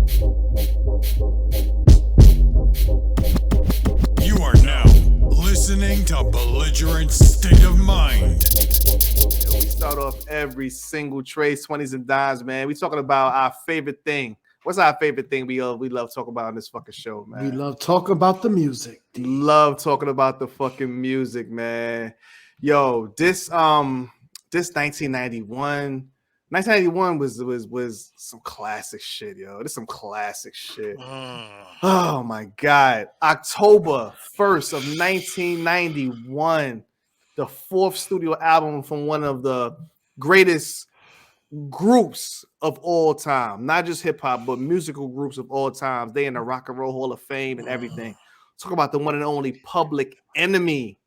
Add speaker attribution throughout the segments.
Speaker 1: You are now listening to Belligerent State of Mind.
Speaker 2: We start off every single Treys, 20s, and dimes, man. We talking about our favorite thing. What's our favorite thing we love talking about on this fucking show, man?
Speaker 3: We love talking about the music.
Speaker 2: Love talking about the fucking music, man. Yo, this 1991 was some classic shit, yo. This some classic shit. Oh my God. October 1st of 1991, the fourth studio album from one of the greatest groups of all time, not just hip hop, but musical groups of all times. They in the Rock and Roll Hall of Fame and everything. Talk about the one and only Public Enemy.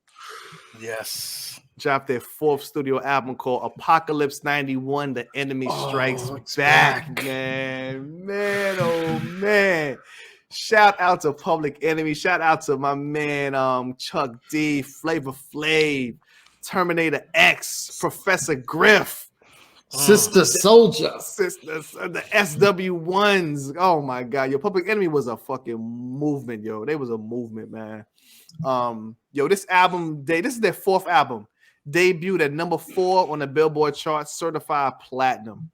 Speaker 4: Yes.
Speaker 2: Dropped their fourth studio album called Apocalypse 91. The Enemy Strikes Back, man. Man, oh man. Shout out to Public Enemy. Shout out to my man Chuck D, Flavor Flav, Terminator X, Professor Griff,
Speaker 3: Sister Soldier,
Speaker 2: the SW1s. Oh my God, yo, Public Enemy was a fucking movement, yo. They was a movement, man. Yo, this is their fourth album. Debuted at number 4 on the Billboard chart, certified platinum.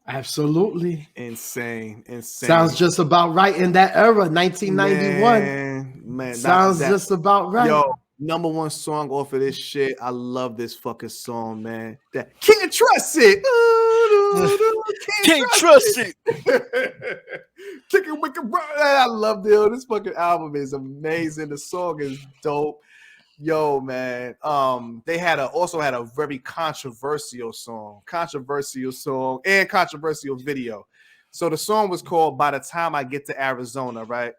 Speaker 3: Absolutely.
Speaker 2: Insane.
Speaker 3: Sounds just about right in that era, 1991.
Speaker 2: Man,
Speaker 3: sounds just about right.
Speaker 2: Yo, number 1 song off of this shit. I love this fucking song, man. That Can't Trust It.
Speaker 4: Can't trust it.
Speaker 2: Chicken Wicked. I love this fucking album. Is amazing. The song is dope. Yo, man. They also had a very controversial song and controversial video. So the song was called "By the Time I Get to Arizona," right?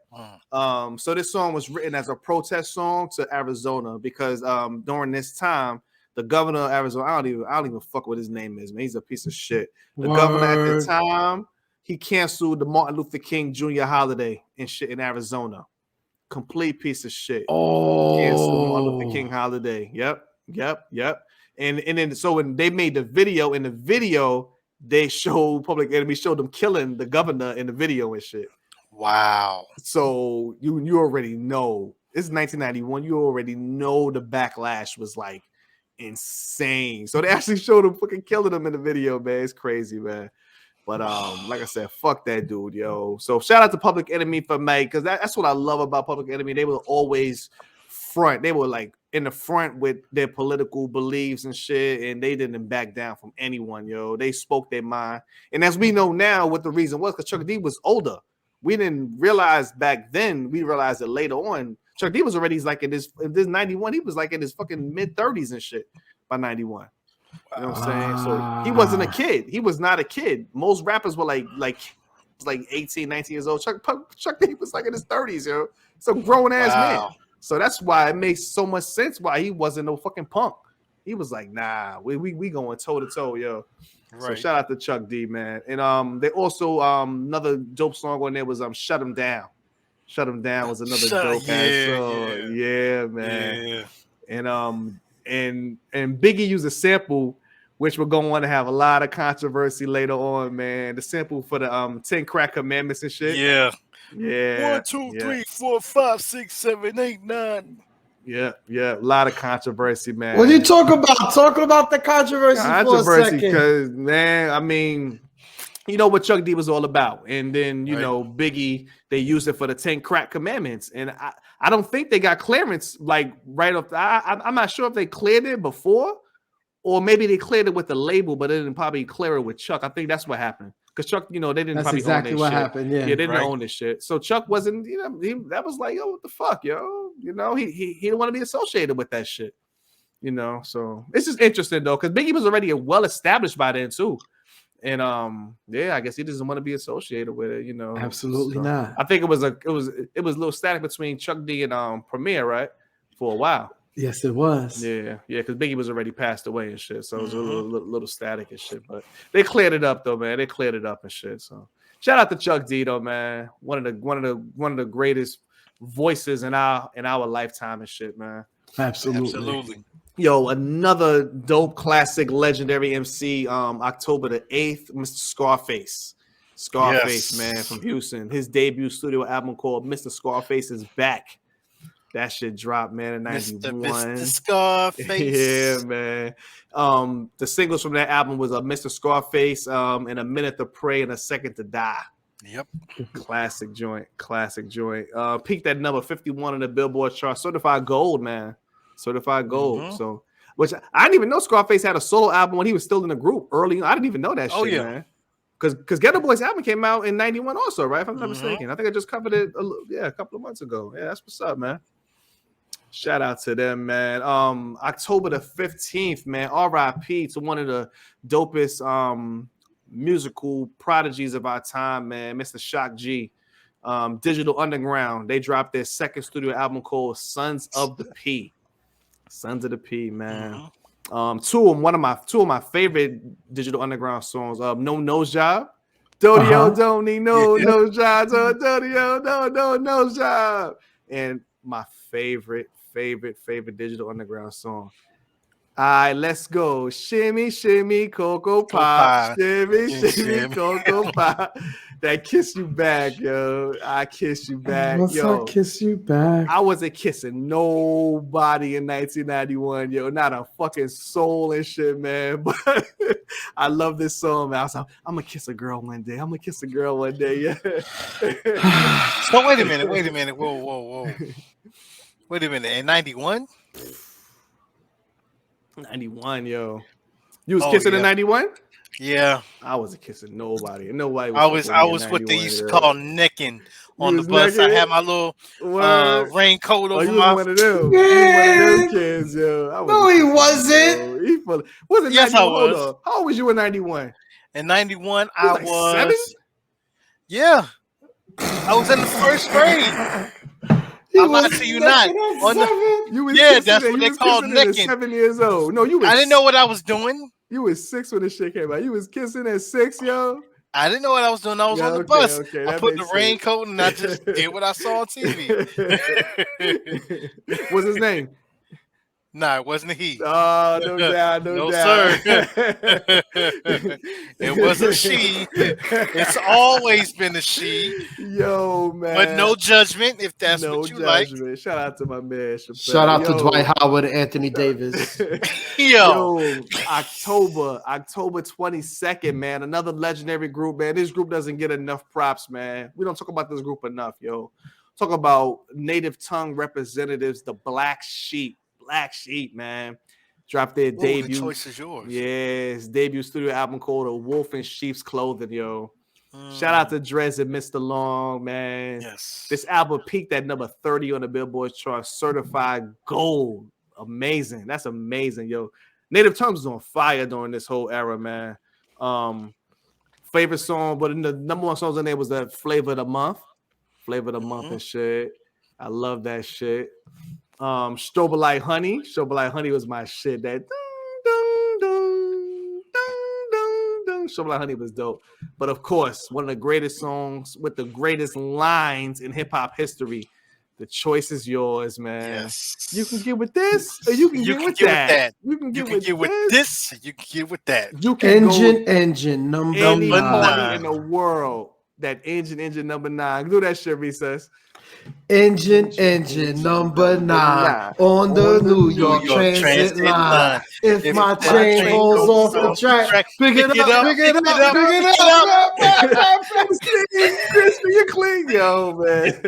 Speaker 2: So this song was written as a protest song to Arizona because during this time, the governor of Arizona, I don't even fuck what his name is, man. He's a piece of shit. The governor at the time, he canceled the Martin Luther King Jr. holiday and shit in Arizona. Complete piece of shit. Canceled Martin Luther King holiday. Yep. And then so when they made the video, in the video, they showed Public Enemy, showed them killing the governor in the video and shit.
Speaker 4: Wow.
Speaker 2: So you already know. It's 1991. You already know the backlash was like insane. So they actually showed him fucking killing him in the video, man. It's crazy, man. But like I said, fuck that dude, yo. So shout out to Public Enemy for me, because that's what I love about Public Enemy. They were always front. They were like in the front with their political beliefs and shit, and they didn't back down from anyone, yo. They spoke their mind. And as we know now what the reason was, because Chuck D was older. We didn't realize back then, we realized it later on. Chuck D was already like in this 91, he was like in his fucking mid-30s and shit by 91. You know what I'm saying? So he wasn't a kid. He was not a kid. Most rappers were like 18, 19 years old. Chuck D was like in his 30s, yo. Some grown ass man. So that's why it makes so much sense why he wasn't no fucking punk. He was like, nah, we going toe to toe, yo. Right. So shout out to Chuck D, man. And they also another dope song on there was Shut 'Em Down. Shut 'Em Down was another dope ass song. Yeah, man. Yeah. And Biggie used a sample, which we're going to want to have a lot of controversy later on, man. The sample for the 10 Crack Commandments and shit.
Speaker 4: Yeah.
Speaker 2: 1,
Speaker 4: 2, 3, 4, 5, 6, 7, 8, 9.
Speaker 2: Yeah. A lot of controversy, man.
Speaker 3: What are you talking about? Talking about the controversy for a second.
Speaker 2: Because, man, I mean, you know what Chuck D was all about. And then, you know, Biggie, they used it for the 10 Crack Commandments. And I don't think they got clearance like right off. I'm not sure if they cleared it before, or maybe they cleared it with the label, but they didn't probably clear it with Chuck. I think that's what happened. Because Chuck, you know, they didn't probably
Speaker 3: exactly
Speaker 2: own
Speaker 3: what
Speaker 2: shit.
Speaker 3: happened. Yeah,
Speaker 2: they didn't own this shit. So Chuck wasn't, you know, that was like, yo, what the fuck, yo? You know, he didn't want to be associated with that shit. You know, so it's just interesting though, because Biggie was already well established by then too. And I guess he doesn't want to be associated with it, you know.
Speaker 3: Absolutely not.
Speaker 2: I think it was a little static between Chuck D and Premier, right? For a while.
Speaker 3: Yes, it was.
Speaker 2: Yeah, because Biggie was already passed away and shit. So it was a little static and shit. But they cleared it up though, man. They cleared it up and shit. So shout out to Chuck D though, man. One of the greatest voices in our lifetime and shit, man.
Speaker 3: Absolutely.
Speaker 2: Yo, another dope classic legendary MC, October the 8th, Mr. Scarface. Scarface, man, from Houston. His debut studio album called Mr. Scarface is Back. That shit dropped, man, in 91.
Speaker 4: Mr. Scarface.
Speaker 2: Yeah, man. The singles from that album was Mr. Scarface, and A Minute to Pray and A Second to Die.
Speaker 4: Yep.
Speaker 2: Classic joint. Peaked at number 51 on the Billboard chart. Certified gold, man. Certified gold.
Speaker 4: Mhm.
Speaker 2: So, which I didn't even know Scarface had a solo album when he was still in the group early. I didn't even know that
Speaker 4: Oh,
Speaker 2: shit,
Speaker 4: yeah.
Speaker 2: man. Because Ghetto Boys album came out in 91 also, right? If I'm not
Speaker 4: Mhm.
Speaker 2: mistaken. I think I just covered it a couple of months ago. Yeah, that's what's up, man. Shout out to them, man. October the 15th, man. RIP to one of the dopest musical prodigies of our time, man. Mr. Shock G. Digital Underground. They dropped their second studio album called Sons of the P. Sons of the P, man. Two of my favorite Digital Underground songs. No Nose Job. Dodio don't need no nose job. Dodio no nose job. And my favorite Digital Underground song. All right, let's go. Shimmy, shimmy, cocoa pop. Shimmy, cocoa pop. That kiss you back, yo. I kiss you back, yo.
Speaker 3: I kiss you back?
Speaker 2: I wasn't kissing nobody in 1991, yo. Not a fucking soul and shit, man. But I love this song, man. I was like, I'm gonna kiss a girl one day. Yeah.
Speaker 4: So wait a minute. Whoa. Wait a minute. In 91?
Speaker 2: 91, yo. You was
Speaker 4: Oh,
Speaker 2: kissing
Speaker 4: yeah.
Speaker 2: in 91?
Speaker 4: Yeah.
Speaker 2: I wasn't kissing nobody. And nobody
Speaker 4: I
Speaker 2: was
Speaker 4: what they used to call necking on the
Speaker 2: was
Speaker 4: bus.
Speaker 2: necking?
Speaker 4: I had my little raincoat
Speaker 2: Oh,
Speaker 4: over
Speaker 2: you
Speaker 4: my.
Speaker 2: was one of them.
Speaker 3: Yeah.
Speaker 2: You was one of them kids, yo. I
Speaker 3: No, he
Speaker 2: kissing,
Speaker 3: wasn't.
Speaker 2: yo. He full of, was it
Speaker 4: Yes,
Speaker 2: 91?
Speaker 4: I was.
Speaker 2: Hold on. How old was you in 91?
Speaker 4: In 91,
Speaker 2: You
Speaker 4: I
Speaker 2: like
Speaker 4: was
Speaker 2: 7?
Speaker 4: Yeah. I was in the first grade. I'm not to you not.
Speaker 2: You was
Speaker 4: Yeah,
Speaker 2: kissing
Speaker 4: that's
Speaker 2: it.
Speaker 4: what
Speaker 2: You
Speaker 4: they
Speaker 2: was
Speaker 4: call
Speaker 2: kissing it at
Speaker 4: necking.
Speaker 2: 7 years old. No, you was.
Speaker 4: I didn't know what I was doing.
Speaker 2: You was 6 when this shit came out. You was kissing at 6, yo.
Speaker 4: I didn't know what I was doing. I was
Speaker 2: Yeah,
Speaker 4: on the
Speaker 2: okay,
Speaker 4: bus.
Speaker 2: okay,
Speaker 4: I
Speaker 2: that
Speaker 4: put the
Speaker 2: makes sense.
Speaker 4: raincoat and I just did what I saw on TV.
Speaker 2: What's his name?
Speaker 4: Nah, it wasn't he.
Speaker 2: Oh, no doubt, no
Speaker 4: sir.
Speaker 2: doubt.
Speaker 4: It was a she. It's always been a she.
Speaker 2: Yo, man.
Speaker 4: But no judgment if that's
Speaker 2: no
Speaker 4: what you like.
Speaker 2: judgment. Shout out to my man. Chappelle.
Speaker 3: Shout out to
Speaker 2: Yo.
Speaker 3: Dwight Howard and Anthony Davis.
Speaker 4: Yo.
Speaker 2: October 22nd, man. Another legendary group, man. This group doesn't get enough props, man. We don't talk about this group enough, yo. Talk about native tongue representatives, the Black Sheep. Black Sheep, man. Dropped their debut.
Speaker 4: The choice is yours.
Speaker 2: Yes, debut studio album called A Wolf in Sheep's Clothing, yo. Shout out to Drez and Mr. Long, man.
Speaker 4: Yes.
Speaker 2: This album peaked at number 30 on the Billboard chart, certified gold. Amazing. That's amazing, yo. Native Tongues was on fire during this whole era, man. Favorite song, but in the number one songs in there was that Flavor of the Month. Flavor of the Month and shit. I love that shit. Strobe Like Honey. Strobe Like Honey was my shit. That Strobe Like Honey was dope. But of course, one of the greatest songs with the greatest lines in hip hop history. The choice is yours, man.
Speaker 4: Yes.
Speaker 2: You can get with this, or you can get with that. You can get with
Speaker 4: this. You can get with that.
Speaker 2: You can
Speaker 3: Engine number
Speaker 2: any
Speaker 3: 9.
Speaker 2: party in the world. That engine number 9. Do that shit, Recess.
Speaker 3: Engine number 9 on the New York Transit line. If my train falls off the track, pick it up.
Speaker 2: Crispy, you clean, yo, man.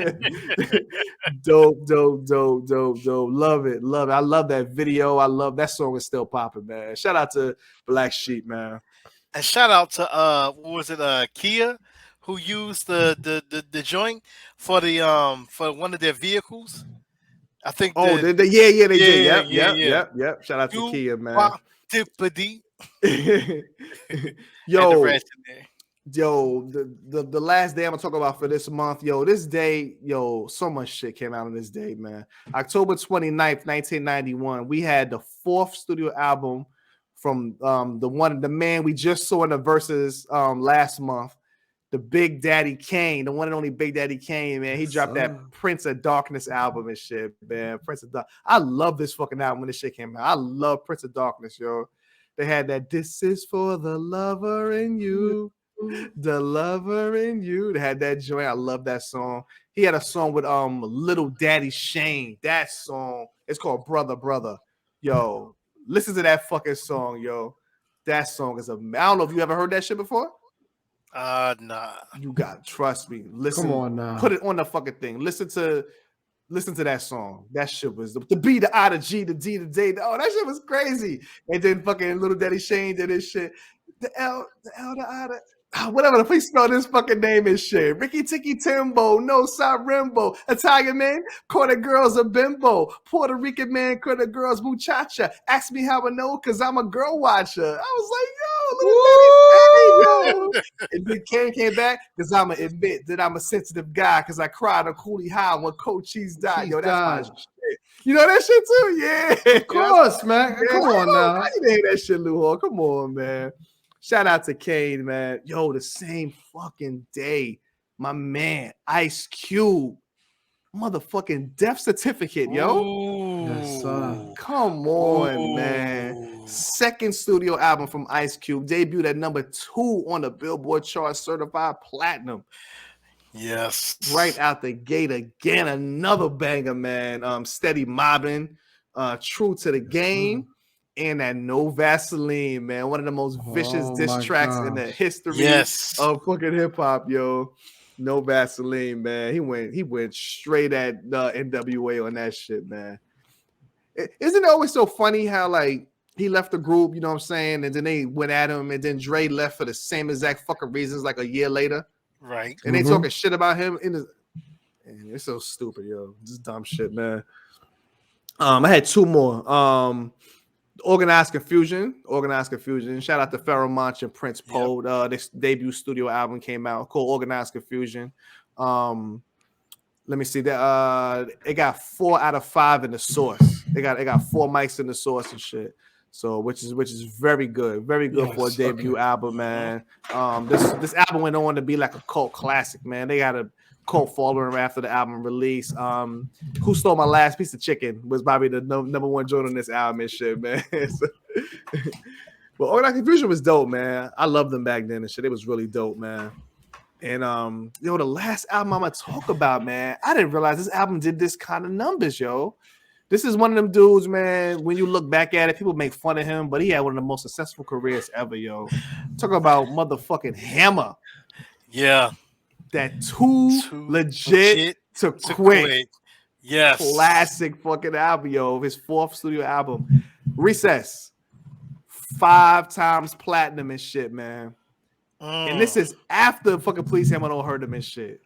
Speaker 2: Dope. Love it. I love that video. I love that song is still popping, man. Shout out to Black Sheep, man.
Speaker 4: And shout out to what was it, Kia, who used the joint for the for one of their vehicles. I think.
Speaker 2: They did. Yep. Shout out to Kia, man. Yo, the last day I'm gonna talk about for this month, this day, so much shit came out on this day, man. October 29th, 1991, we had the 4th studio album from the man we just saw in the Versus last month, the Big Daddy Kane, the one and only Big Daddy Kane, man. He dropped that Prince of Darkness album and shit, man. Prince of Darkness. I love this fucking album when this shit came out. I love Prince of Darkness, yo. They had that "This is for the lover in you, the lover in you." They had that joint. I love that song. He had a song with Little Daddy Shane. That song, it's called Brother Brother. Yo, listen to that fucking song, yo. That song is amazing. I don't know if you ever heard that shit before.
Speaker 4: Nah.
Speaker 2: You got trust me. Listen.
Speaker 3: Come on now.
Speaker 2: Put it on the fucking thing. Listen to that song. That shit was the B, the I, the G, the D, the D. Oh, that shit was crazy. And then fucking Little Daddy Shane did this shit. The L, the I, the whatever. Please spell this fucking name and shit. Ricky Tiki Timbo, no Rimbo. Italian man, call the girls a bimbo. Puerto Rican man, call the girls muchacha. Ask me how I know, cause I'm a girl watcher. I was like, yo, Little Daddy, hey, yo. And then Kane came back, cause I'ma admit that I'm a sensitive guy, cause I cried on Coolie High when Coach Cheese died. Yo, that's my shit. You know that shit too? Yeah.
Speaker 3: Of course, man. Come on now.
Speaker 2: I didn't hear that shit, Lou Hall. Come on, man. Shout out to Kane, man. Yo, the same fucking day, my man, Ice Cube, motherfucking death certificate, yo.
Speaker 3: Yes, sir.
Speaker 2: Come on, man. Second studio album from Ice Cube, debuted at number 2 on the Billboard chart, certified platinum.
Speaker 4: Yes.
Speaker 2: Right out the gate again, another banger, man. Steady Mobbing, True to the Game. And that No Vaseline, man. One of the most vicious diss tracks in the history of fucking hip hop, yo. No Vaseline, man. He went straight at the NWA on that shit, man. Isn't it always so funny how like he left the group, you know what I'm saying? And then they went at him, and then Dre left for the same exact fucking reasons like a year later.
Speaker 4: Right.
Speaker 2: And they talking shit about him man, it's so stupid, yo. Just dumb shit, man. I had 2 more. Organized Confusion. Shout out to Pharoah Monch and Prince Poe. This debut studio album came out called Organized Confusion. Let me see that. It got 4 out of 5 in the source. They got 4 mics in the source and shit. So which is very good for a debut album, man. This album went on to be like a cult classic, man. They got a cult following after the album release. Who Stole My Last Piece of Chicken was probably the number 1 joint on this album and shit, man. But Organized Confusion was dope, man. I loved them back then and shit. It was really dope, man. And the last album I'm gonna talk about, man, I didn't realize this album did this kind of numbers, yo. This is one of them dudes, man. When you look back at it, people make fun of him, but he had one of the most successful careers ever, yo. Talk about motherfucking Hammer.
Speaker 4: Yeah.
Speaker 2: That too legit to quit.
Speaker 4: Yes.
Speaker 2: Classic fucking album, yo. His 4th studio album. Recess. 5 times platinum and shit, man. And this is after fucking Police Hammer don't hurt him and shit.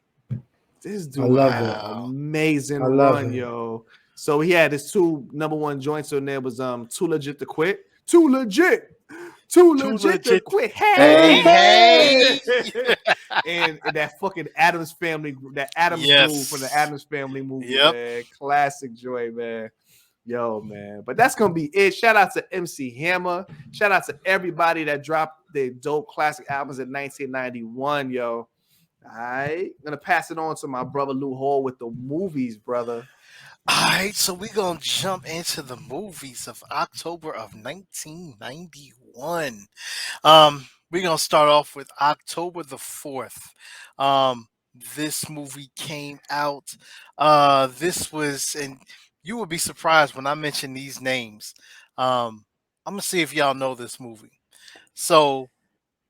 Speaker 2: This dude had an amazing run, yo. So he had his 2 number 1 joints on there was Too Legit to Quit. Too legit to quit. Hey. and that fucking Addams Family, that Addams move from the Addams Family movie, man. Classic joy, man. Yo, man. But that's gonna be it. Shout out to MC Hammer. Shout out to everybody that dropped their dope classic albums in 1991, yo. All right. I'm gonna pass it on to my brother Lou Hall with the movies, brother.
Speaker 4: All right, so we're going to jump into the movies of October of 1991. We're going to start off with October the 4th. This movie came out. This was, and you will be surprised when I mention these names. I'm going to see if y'all know this movie. So,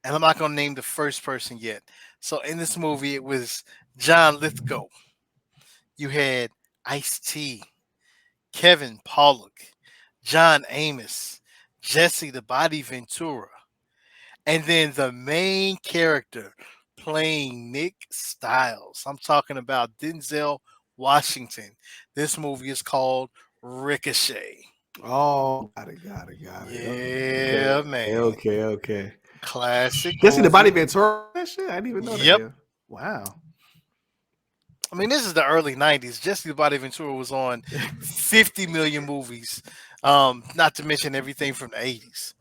Speaker 4: and I'm not going to name the first person yet. So in this movie, it was John Lithgow. You had Ice-T, Kevin Pollak, John Amos, Jesse the Body Ventura, and then the main character playing Nick Stiles. I'm talking about Denzel Washington. This movie is called Ricochet.
Speaker 2: Oh, got it.
Speaker 4: Yeah, man.
Speaker 2: Okay.
Speaker 4: Classic.
Speaker 2: Jesse the Body Ventura. That shit, I didn't even know that.
Speaker 4: Yep.
Speaker 2: Yeah. Wow.
Speaker 4: I mean, this is the early 90s. Jesse the Body Ventura was on 50 million movies, not to mention everything from the 80s.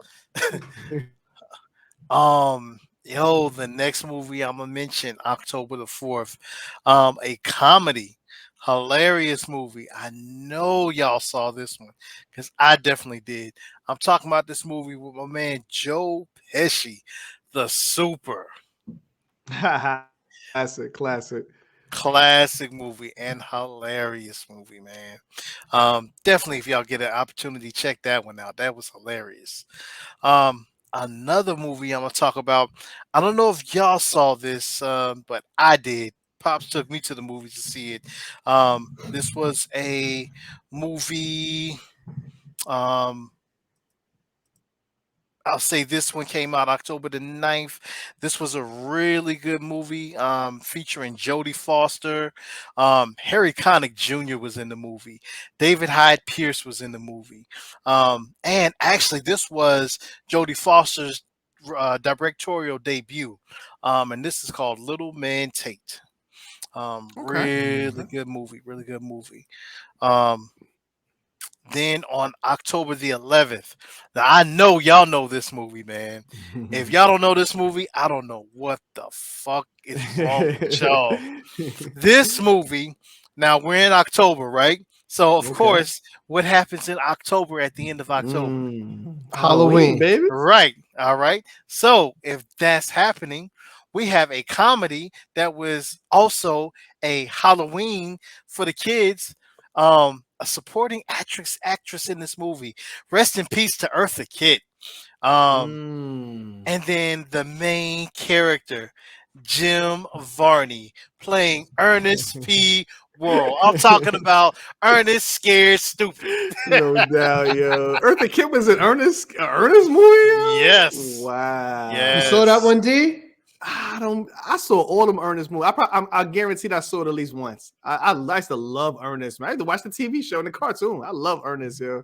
Speaker 4: Yo, the next movie I'm gonna mention, October the 4th, a comedy, hilarious movie. I know y'all saw this one because I definitely did. I'm talking about this movie with my man Joe Pesci, The Super.
Speaker 2: Classic, classic.
Speaker 4: Classic movie and hilarious movie, man. Definitely, if y'all get an opportunity, check that one out. That was hilarious. Another movie I'm gonna talk about. I don't know if y'all saw this, but I did. Pops took me to the movies to see it. This was a movie. Um, I'll say this one came out October the 9th. This was a really good movie featuring Jodie Foster. Harry Connick Jr. was in the movie. David Hyde Pierce was in the movie. And actually, this was Jodie Foster's directorial debut. And this is called Little Man Tate.
Speaker 2: Okay.
Speaker 4: Really
Speaker 2: Okay.
Speaker 4: good movie. Really good movie. Um, then on October the 11th, now I know y'all know this movie, man. If y'all don't know this movie, I don't know what the fuck is wrong with y'all. This movie, now we're in October, right? So, of
Speaker 2: Okay.
Speaker 4: course, what happens in October at the end of October?
Speaker 2: Halloween,
Speaker 3: Halloween.
Speaker 2: baby.
Speaker 4: Right. All right. So if that's happening, we have a comedy that was also a Halloween for the kids. A supporting actress in this movie. Rest in peace to Eartha Kitt. Um,
Speaker 2: Mm.
Speaker 4: and then the main character, Jim Varney, playing Ernest P. Worrell. I'm talking about Ernest Scared Stupid.
Speaker 2: No doubt, yo. Eartha Kitt was an Ernest movie, yo.
Speaker 4: Yes.
Speaker 2: Wow.
Speaker 3: You saw that
Speaker 4: Yes.
Speaker 3: one, D?
Speaker 2: I don't. I saw all them Ernest movies. I guaranteed I saw it at least once. I used to love Ernest. Man. I used to watch the TV show and the cartoon. I love Ernest, yo.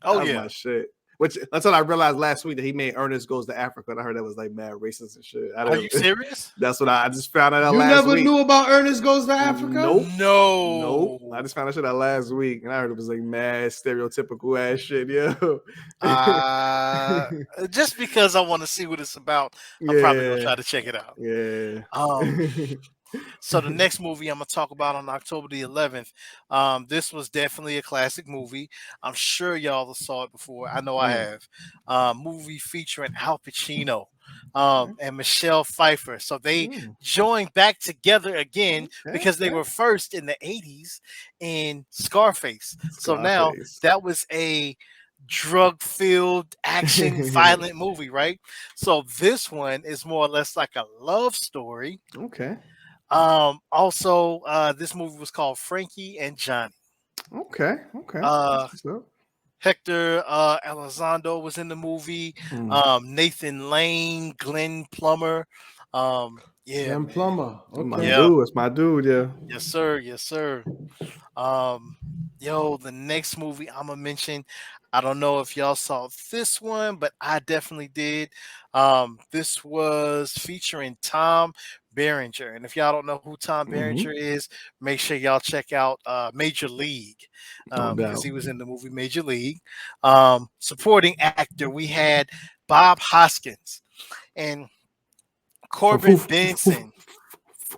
Speaker 4: Oh
Speaker 2: That was my
Speaker 4: yeah.
Speaker 2: shit. Which until I realized last week that he made Ernest Goes to Africa, and I heard that was like mad racist and shit. I
Speaker 4: Are you
Speaker 2: didn't.
Speaker 4: serious?
Speaker 2: That's what I just found out
Speaker 3: You
Speaker 2: last
Speaker 3: never
Speaker 2: week.
Speaker 3: knew about Ernest Goes to Africa?
Speaker 2: Nope. Nope. I
Speaker 4: No.
Speaker 2: just found that shit out last week, and I heard it was like mad stereotypical ass shit, yo.
Speaker 4: Uh, just because I want to see what it's about, I'm probably gonna
Speaker 2: Yeah,
Speaker 4: try to check it out.
Speaker 2: yeah.
Speaker 4: Um, so the next movie I'm gonna talk about on October the 11th, this was definitely a classic movie. I'm sure y'all saw it before. I know I
Speaker 2: Mm,
Speaker 4: have. Movie featuring Al Pacino,
Speaker 2: okay.
Speaker 4: and Michelle Pfeiffer. So they
Speaker 2: Mm,
Speaker 4: joined back together again
Speaker 2: okay,
Speaker 4: because they
Speaker 2: okay.
Speaker 4: were first in the 80s in Scarface. So now
Speaker 2: Scarface.
Speaker 4: that was a drug-filled action violent movie, right? So this one is more or less like a love story.
Speaker 2: Okay,
Speaker 4: Also, this movie was called Frankie and Johnny.
Speaker 2: okay, okay.
Speaker 4: Uh,
Speaker 2: That's what's up.
Speaker 4: Hector Elizondo was in the movie.
Speaker 2: Mm,
Speaker 4: Nathan Lane, Glenn Plummer. Yeah,
Speaker 3: Glenn
Speaker 4: man.
Speaker 3: Plummer.
Speaker 2: that's my
Speaker 3: Okay.
Speaker 4: Yeah.
Speaker 2: dude. That's my dude. Yeah.
Speaker 4: Yes, sir. Yes, sir. Um, yo, the next movie I'm gonna mention. I don't know if y'all saw this one, but I definitely did. This was featuring Tom Berenger, and if y'all don't know who Tom
Speaker 2: Hmm.
Speaker 4: Berenger is, make sure y'all check out Major League,
Speaker 2: No
Speaker 4: because
Speaker 2: doubt.
Speaker 4: he was in the movie Major League. Supporting actor, we had Bob Hoskins and
Speaker 2: From who,
Speaker 4: Corbin Benson.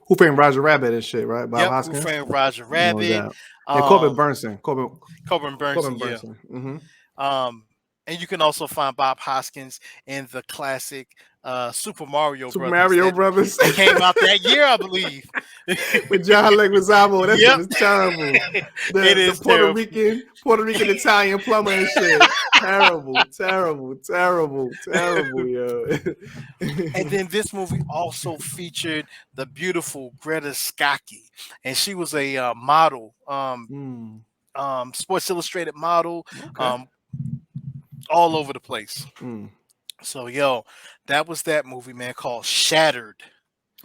Speaker 2: who framed Roger Rabbit and shit, right? Bob
Speaker 4: Yep, Who
Speaker 2: Hoskins.
Speaker 4: Framed Roger
Speaker 2: No
Speaker 4: Rabbit.
Speaker 2: doubt. And Corbin
Speaker 4: Um,
Speaker 2: Burnson.
Speaker 4: Corbin
Speaker 2: Corbin
Speaker 4: Burnson, yeah.
Speaker 2: Burnson. Hmm.
Speaker 4: Um, and you can also find Bob Hoskins in the classic Super Mario
Speaker 2: Super
Speaker 4: Brothers
Speaker 2: Mario Brothers.
Speaker 4: that came out that year, I believe.
Speaker 2: With John Leguizamo. That shit
Speaker 4: Yep,
Speaker 2: was terrible.
Speaker 4: it
Speaker 2: The
Speaker 4: is terrible.
Speaker 2: Puerto Rican Italian plumber and shit. Terrible, terrible, terrible, terrible, yo.
Speaker 4: And then this movie also featured the beautiful Greta Scacchi, and she was a model,
Speaker 2: Mm,
Speaker 4: Sports Illustrated model,
Speaker 2: okay.
Speaker 4: um, all over the place.
Speaker 2: Mm,
Speaker 4: So, yo, that was that movie, man, called Shattered.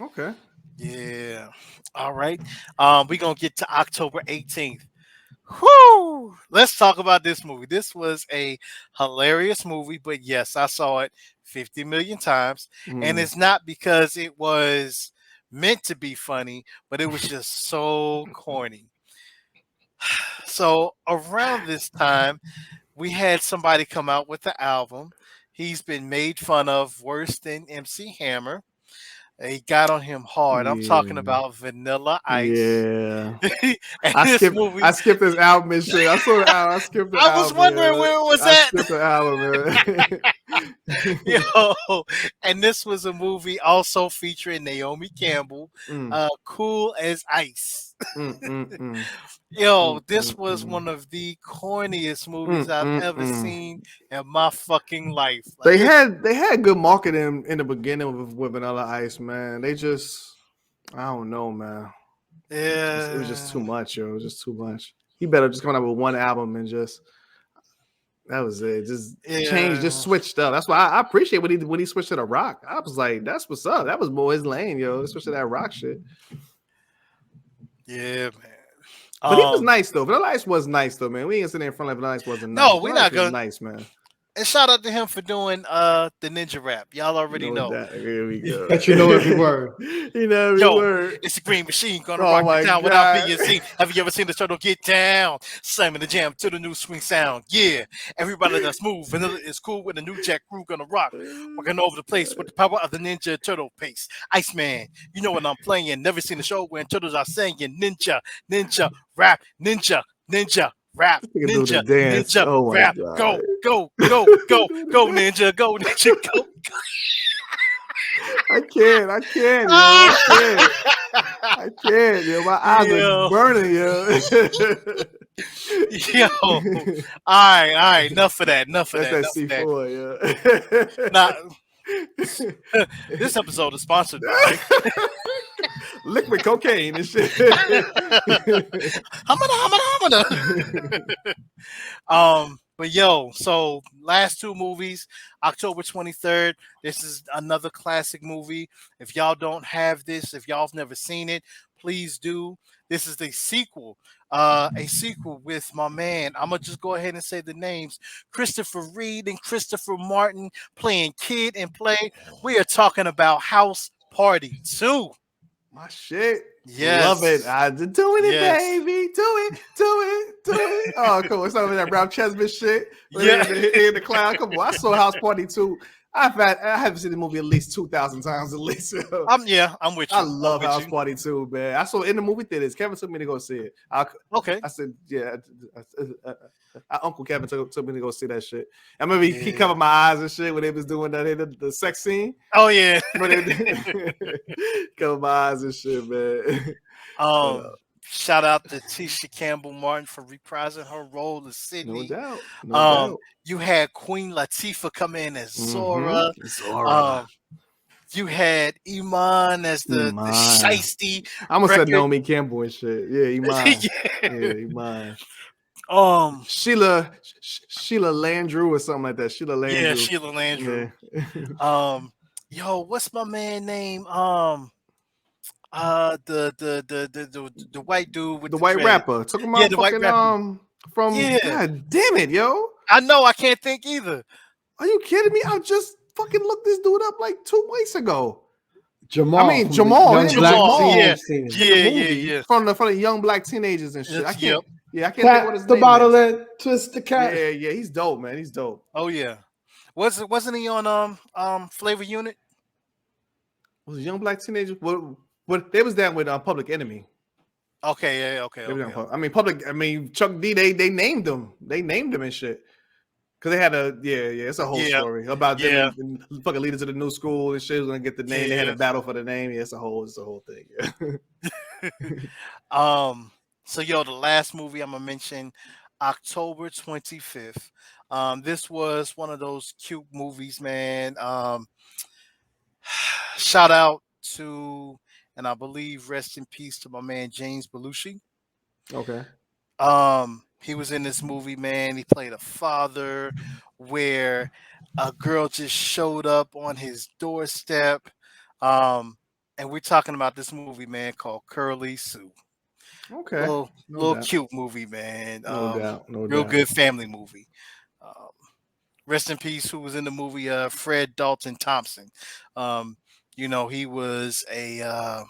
Speaker 2: okay.
Speaker 4: Yeah. All right. We're gonna get to October 18th. Whoo! Let's talk about this movie. This was a hilarious movie, but yes, I saw it 50 million times. And
Speaker 2: Mm.
Speaker 4: it's not because it was meant to be funny, but it was just so corny. So around this time, we had somebody come out with the album. He's been made fun of worse than MC Hammer. He got on him hard. I'm talking
Speaker 2: Yeah.
Speaker 4: about Vanilla Ice.
Speaker 2: Yeah.
Speaker 4: And
Speaker 2: I
Speaker 4: this
Speaker 2: skipped
Speaker 4: movie,
Speaker 2: I skipped this album and shit. I saw the album. I skipped the
Speaker 4: I was
Speaker 2: album.
Speaker 4: wondering
Speaker 2: Yeah.
Speaker 4: where it was
Speaker 2: I
Speaker 4: at.
Speaker 2: skipped the album, man.
Speaker 4: Yo, and this was a movie also featuring Naomi Campbell, Cool as Ice. Yo, this was one of the corniest movies I've ever seen in my fucking life. Like,
Speaker 2: They had good marketing in the beginning with Vanilla Ice, man. They just, I don't know, man.
Speaker 4: yeah,
Speaker 2: It was just too much, yo. It was just too much. He better just come out with one album and just, that was it. Just change, just switched up. That's why I appreciate when he switched to the rock. I was like, that's what's up. That was more his lane, yo. Switch to that rock shit.
Speaker 4: Yeah, man.
Speaker 2: But he was nice though. Vanilla Ice was nice though, man. We ain't sitting in front of Vanilla Ice wasn't nice.
Speaker 4: No, we're
Speaker 2: Vanilla
Speaker 4: not
Speaker 2: Ice was
Speaker 4: gonna.
Speaker 2: nice, man.
Speaker 4: And shout out to him for doing the ninja rap. Y'all already know.
Speaker 2: Here we go.
Speaker 3: That you know every word.
Speaker 2: You know every
Speaker 4: Yo,
Speaker 2: word.
Speaker 4: it's a green machine gonna
Speaker 2: Oh
Speaker 4: rock
Speaker 2: my
Speaker 4: you down
Speaker 2: God.
Speaker 4: without being seen. Have you ever seen the turtle get down? Slamming the jam to the new swing sound. Yeah, everybody that's move. Vanilla is cool with the new jack crew gonna rock. Walking over the place with the power of the ninja turtle pace. Iceman, you know what I'm playing. Never seen a show when turtles are singing ninja, ninja, rap, ninja, ninja. Rap, ninja, ninja,
Speaker 2: oh
Speaker 4: rap,
Speaker 2: God.
Speaker 4: go, go, go, go, go, ninja, go, go.
Speaker 2: I can't, yo. I can't, yo. My eyes are burning, yo.
Speaker 4: Yo. All right. Enough of that.
Speaker 2: That's that C4,
Speaker 4: yo. Nah, this episode is sponsored by
Speaker 2: liquid cocaine and shit.
Speaker 4: But yo, so last two movies, October 23rd. This is another classic movie. If y'all don't have this, if y'all have never seen it, please do. This is the sequel, a sequel with my man. I'm gonna just go ahead and say the names: Christopher Reed and Christopher Martin playing Kid and Play. We are talking about House Party 2.
Speaker 2: My shit.
Speaker 4: Yes.
Speaker 2: Love it. I'm doing it, baby. Do it. Oh, cool. It's over that Ralph Chesman shit.
Speaker 4: Yeah.
Speaker 2: In the cloud. Come on. I saw House Party 2. I haven't seen the movie at least 2,000 times at least.
Speaker 4: I'm with you.
Speaker 2: I love House Party 2, man. I saw it in the movie theaters. Kevin took me to go see it.
Speaker 4: Okay.
Speaker 2: I said, yeah. Uncle Kevin took me to go see that shit. I remember he covered my eyes and shit when they was doing that the sex scene.
Speaker 4: Oh yeah.
Speaker 2: Cover my eyes and shit, man.
Speaker 4: Shout out to Tisha Campbell Martin for reprising her role as Sydney.
Speaker 2: No doubt.
Speaker 4: You had Queen Latifah come in as Zora. You had Iman as the shiesty.
Speaker 2: I almost said Naomi Campbell and shit. Yeah, Iman. Sheila Landrew or something like that. Sheila Landrew.
Speaker 4: Yeah, Sheila Landrew.
Speaker 2: Yeah.
Speaker 4: Yo, what's my man name? The white dude with
Speaker 2: the white
Speaker 4: dread.
Speaker 2: rapper. Talking about
Speaker 4: the white rapper.
Speaker 2: From God damn it, yo.
Speaker 4: I know, I can't think either.
Speaker 2: Are you kidding me? I just fucking looked this dude up like 2 weeks ago.
Speaker 3: Jamal.
Speaker 4: Yeah.
Speaker 2: From the young black teenagers and shit. I can't. Yeah, I can't think what his
Speaker 3: the
Speaker 2: name
Speaker 3: bottle
Speaker 2: is.
Speaker 3: and twist the cat.
Speaker 2: Yeah, he's dope, man. He's dope.
Speaker 4: Oh yeah. Wasn't he on Flavor Unit?
Speaker 2: Was a young black teenager? What they was down with Public Enemy.
Speaker 4: Okay.
Speaker 2: I mean, Chuck D. They named him. They named him and shit. Cause they had it's a whole story about them and fucking leading to the new school and shit was gonna get the name. They had a battle for the name. Yeah, it's a whole thing. Yeah.
Speaker 4: So the last movie I'm gonna mention, October 25th. This was one of those cute movies, man. Shout out to, and I believe rest in peace to my man James Belushi.
Speaker 2: Okay.
Speaker 4: He was in this movie, man. He played a father where a girl just showed up on his doorstep. And we're talking about this movie, man, called Curly Sue.
Speaker 2: Okay.
Speaker 4: Little cute movie, man.
Speaker 2: No doubt.
Speaker 4: Real good family movie. Rest in peace, who was in the movie, Fred Dalton Thompson. He was a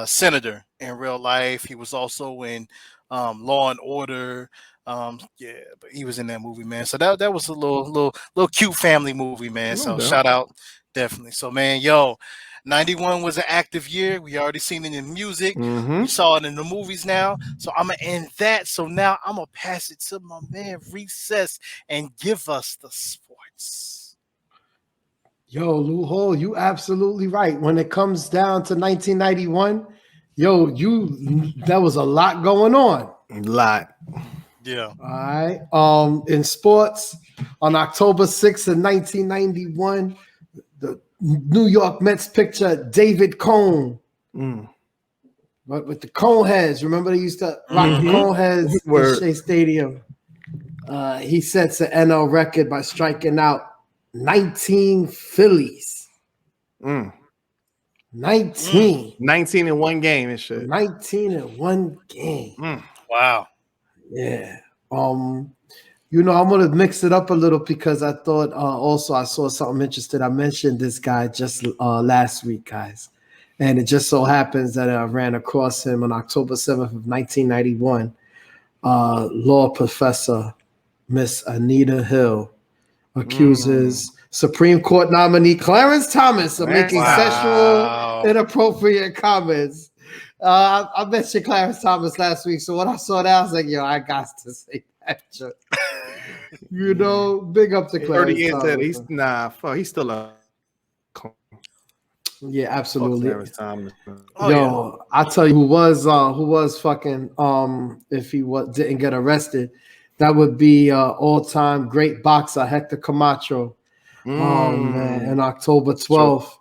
Speaker 4: senator in real life. He was also in Law and Order. But he was in that movie, man. So that was a little cute family movie, man. So shout out, definitely. So man, 91 was an active year. We already seen it in music.
Speaker 2: Mm-hmm.
Speaker 4: We saw it in the movies now. So I'm going to end that. So now I'm going to pass it to my man Recess and give us the sports.
Speaker 3: Yo, Lou Hole, you absolutely right. When it comes down to 1991, yo, that was a lot going on.
Speaker 2: A lot.
Speaker 4: Yeah.
Speaker 3: All right. In sports, on October 6th of 1991, the New York Mets pitcher David Cone. But with the cone heads, remember they used to rock the cone heads in Shea Stadium. He sets the NL record by striking out 19 Phillies. 19
Speaker 2: in one game and shit.
Speaker 3: 19 in one game.
Speaker 4: Wow.
Speaker 3: Yeah. I'm gonna mix it up a little because I thought also I saw something interesting. I mentioned this guy just last week, guys. And it just so happens that I ran across him on October 7th of 1991. Law professor Miss Anita Hill accuses Supreme Court nominee Clarence Thomas of making sexual inappropriate comments. I mentioned Clarence Thomas last week, so when I saw that, I was like, yo, I got to say that. Big up to Clarence Thomas.
Speaker 2: He's still a...
Speaker 3: Yeah, absolutely.
Speaker 2: I'll
Speaker 3: tell you who was fucking if he didn't get arrested, that would be all-time great boxer Hector Camacho. Man, on October 12th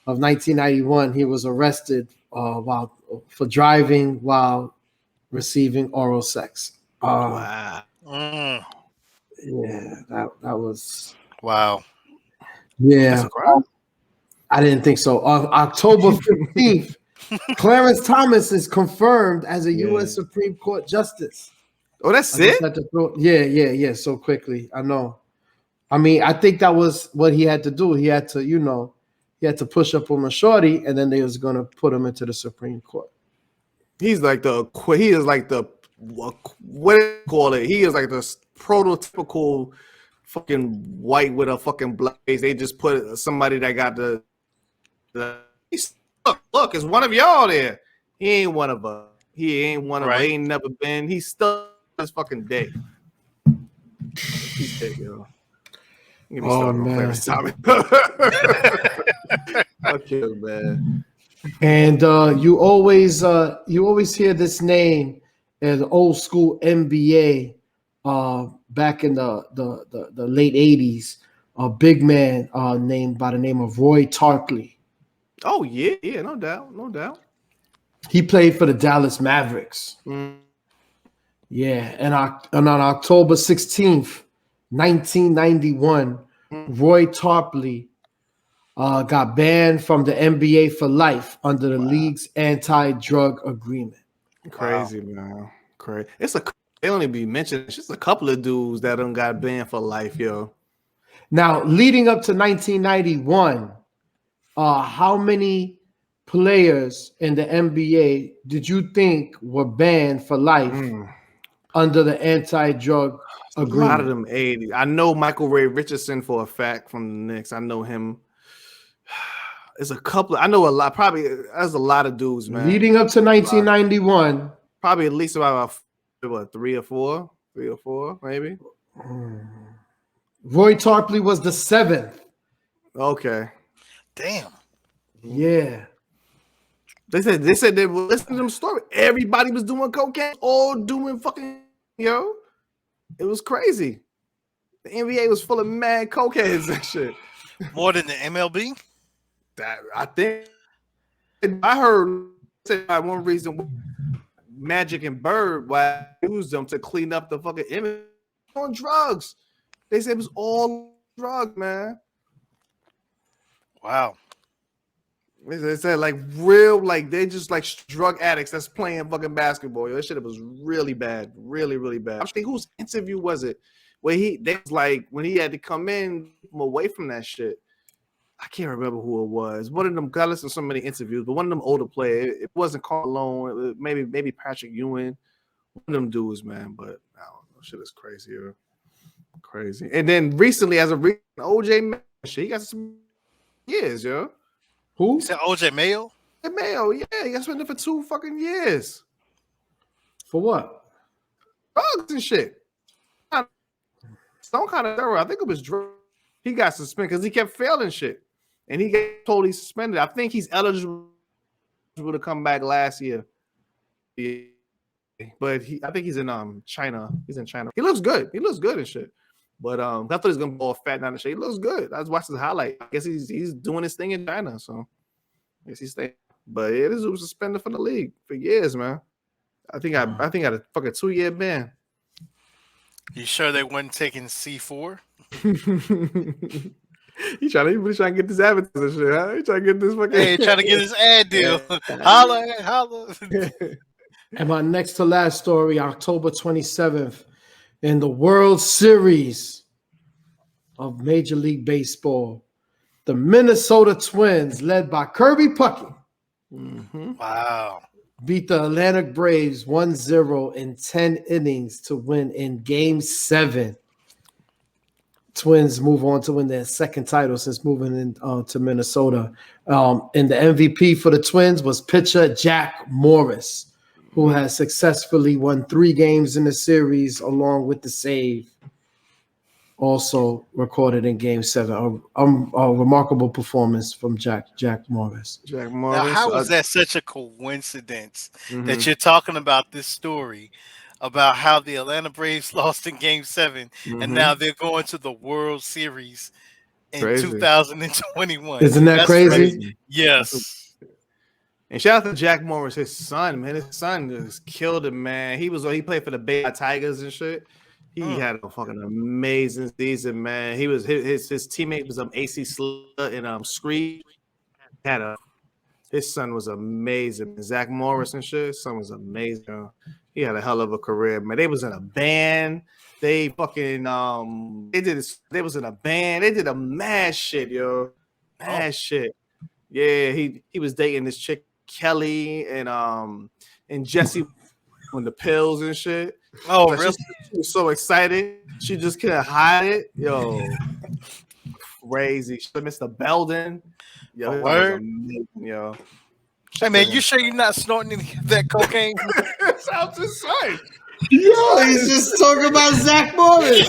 Speaker 3: of 1991, he was arrested for driving while receiving oral sex.
Speaker 2: Wow.
Speaker 3: Yeah, that was
Speaker 4: wow.
Speaker 3: Yeah. I didn't think so. On October 15th, Clarence Thomas is confirmed as a U.S. Supreme Court justice.
Speaker 2: Oh, that's it?
Speaker 3: Yeah. So quickly. I know. I mean, I think that was what he had to do. He had to push up on a shorty, and then they was going to put him into the Supreme Court.
Speaker 2: He is like the what do you call it? He is like the prototypical fucking white with a fucking black face. They just put somebody that got look, it's one of y'all there. He ain't one of us. He ain't one of us. He ain't never been. He's still this fucking day. He's dead, yo.
Speaker 3: Oh man.
Speaker 2: Okay, man.
Speaker 3: And you always hear this name in old school NBA back in the late 80s, a big man named by the name of Roy Tarpley.
Speaker 2: Oh yeah, no doubt.
Speaker 3: He played for the Dallas Mavericks. Yeah, and on October 16th, 1991, Roy Tarpley got banned from the NBA for life under the league's anti-drug agreement.
Speaker 2: Crazy, man. Crazy. They only be mentioned. It's just a couple of dudes that done got banned for life, yo.
Speaker 3: Now, leading up to 1991, how many players in the NBA did you think were banned for life under the anti-drug agreement?
Speaker 2: A lot of them 80. I know Michael Ray Richardson for a fact from the Knicks. I know him. There's a couple. I know a lot. Probably there's a lot of dudes, man.
Speaker 3: Leading up to 1991,
Speaker 2: probably at least about three or four, maybe.
Speaker 3: Roy Tarpley was the 7th.
Speaker 2: Okay.
Speaker 4: Damn.
Speaker 3: Yeah.
Speaker 2: They said they were listening to them story. Everybody was doing cocaine, all doing fucking yo. It was crazy. The NBA was full of mad cokeheads and shit.
Speaker 4: More than the MLB?
Speaker 2: That I think I heard one reason Magic and Bird why I used them to clean up the fucking image on drugs. They said it was all drugs, man.
Speaker 4: Wow.
Speaker 2: They said like real, like they just like drug addicts that's playing fucking basketball. Yo, that shit was really bad, really, really bad. I think whose interview was it? Where they was like when he had to come in from away from that shit. I can't remember who it was. One of them. I listened to so many interviews, but one of them older players. It wasn't Carl Malone. It was maybe Patrick Ewing. One of them dudes, man. But I don't know. Shit is crazy, yo. Crazy. And then recently, as a OJ, shit, he got some years, yo.
Speaker 3: Who?
Speaker 4: You said OJ Mayo?
Speaker 2: And Mayo, yeah, he got suspended for 2 fucking years.
Speaker 3: For what?
Speaker 2: Drugs and shit. Some kind of error. I think it was drugs. He got suspended because he kept failing shit. And he got totally suspended. I think he's eligible to come back last year. Yeah. But I think he's in China. He's in China. He looks good. He looks good and shit. But I thought he was gonna be all fat down the shit. He looks good. I was watching his highlight. I guess he's doing his thing in China. So I guess he's staying. But it was suspended from the league for years, man. I think I got a fucking 2-year ban.
Speaker 4: You sure they weren't taking C4?
Speaker 2: He really trying to get this advertising shit, huh? He trying to get this fucking.
Speaker 4: Hey, trying to get his ad deal. Holla.
Speaker 3: And my next to last story, October 27th, in the World Series of Major League Baseball, the Minnesota Twins, led by Kirby Puckett,
Speaker 4: Wow.
Speaker 3: beat the Atlanta Braves 1-0 in 10 innings to win in Game 7. Twins move on to win their second title since moving in to Minnesota. And the MVP for the Twins was pitcher Jack Morris, who has successfully won 3 games in the series along with the save. Also recorded in Game 7. A remarkable performance from Jack Morris.
Speaker 2: Jack Morris.
Speaker 4: Now, how is that such a coincidence that you're talking about this story about how the Atlanta Braves lost in Game 7 and now they're going to the World Series in 2021?
Speaker 3: Isn't that crazy?
Speaker 4: Yes.
Speaker 2: And shout out to Jack Morris, his son, man. His son just killed him, man. He played for the Bay Tigers and shit. He had a fucking amazing season, man. He was his teammate was AC Slater and Screed. His son was amazing. Zach Morris and shit. His son was amazing. He had a hell of a career, man. They was in a band. They fucking they was in a band. They did a mad shit, yo. Mad shit. Yeah, he was dating this chick Kelly and Jesse on the pills and shit.
Speaker 4: Oh,
Speaker 2: But
Speaker 4: really?
Speaker 2: She was so excited. She just couldn't hide it. Yo, crazy. She missed the Belden. Yo, it was
Speaker 4: Word?
Speaker 2: amazing, yo.
Speaker 4: Hey, man, you sure you're not snorting any of that cocaine?
Speaker 2: That's what I'm just saying.
Speaker 3: Yo, he's just talking about Zach Morris.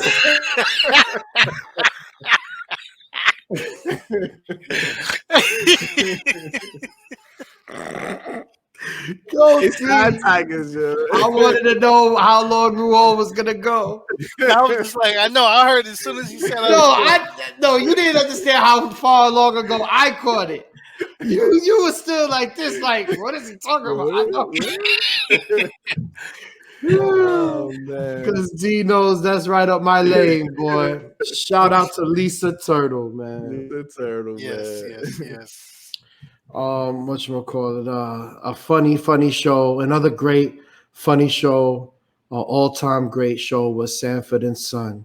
Speaker 3: Go,
Speaker 2: It's not Tigers, yo.
Speaker 3: I wanted to know how long New Orleans was gonna go.
Speaker 4: I was just like, I know, I heard as soon as you said
Speaker 3: No, you didn't understand how far long ago I caught it. You were still like this, like, what is he talking about? I know.
Speaker 2: Oh, man.
Speaker 3: Because D knows that's right up my lane, boy. Shout out to Lisa Turtle, man.
Speaker 2: The turtle,
Speaker 4: yes,
Speaker 2: man.
Speaker 4: yes.
Speaker 3: Whatchamacallit, a funny show. Another great funny show, all-time great show was Sanford and Son.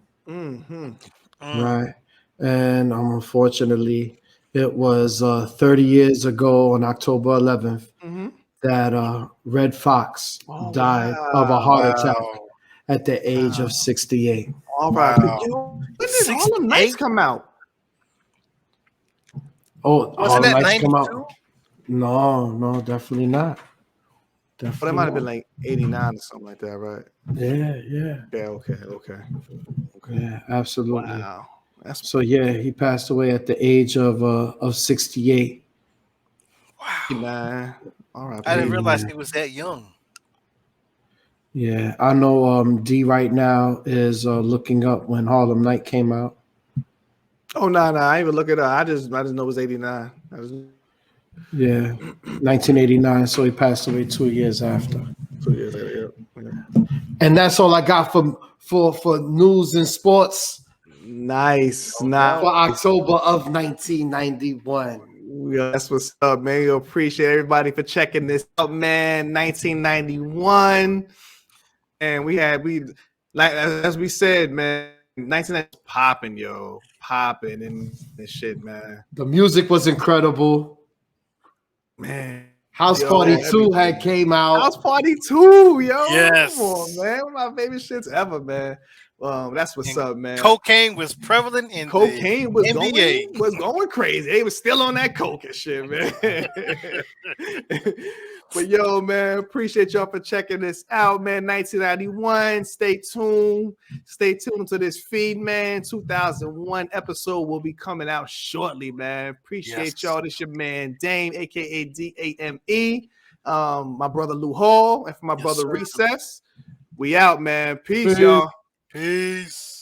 Speaker 3: Right? And unfortunately, it was 30 years ago on October 11th that Red Fox died of a heart attack at the age of 68.
Speaker 2: All right.
Speaker 4: Wow.
Speaker 2: Yo, when did Harlem Nights come out?
Speaker 3: Oh,
Speaker 4: Wasn't that
Speaker 3: Nights come
Speaker 4: 92?
Speaker 3: out? No, definitely not.
Speaker 2: But it might have been like 89 or something like that, right?
Speaker 3: Yeah.
Speaker 2: Okay.
Speaker 3: Yeah, absolutely.
Speaker 2: Wow. That's
Speaker 3: So yeah, he passed away at the age of 68.
Speaker 2: man. All right.
Speaker 4: I didn't realize he was that young.
Speaker 3: Yeah, I know D right now is looking up when Harlem Night came out.
Speaker 2: Oh no, I ain't even look it up. I just know it was 89.
Speaker 3: Yeah, 1989. So he passed away 2 years after.
Speaker 2: 2 years later. Yeah.
Speaker 3: And that's all I got for news and sports
Speaker 2: Nice.
Speaker 3: for October of 1991.
Speaker 2: Yeah, that's what's up, man. We appreciate everybody for checking this out, man. 1991. And we like as we said, man, 1990 popping, yo. Popping and shit, man.
Speaker 3: The music was incredible.
Speaker 2: Man.
Speaker 3: House Party 2 had came out.
Speaker 2: House Party 2, yo.
Speaker 4: Yes.
Speaker 2: Come on, man. One of my favorite shits ever, man. That's what's up, man.
Speaker 4: Cocaine was prevalent in
Speaker 2: cocaine was
Speaker 4: NBA.
Speaker 2: going crazy. They was still on that coke and shit, man. But yo, man, appreciate y'all for checking this out, man. 1991. Stay tuned. Stay tuned to this feed, man. 2001 episode will be coming out shortly, man. Appreciate y'all. This your man Dame, aka DAME. My brother Lou Hall, and for my brother Recess. We out, man. Peace, y'all.
Speaker 4: Peace.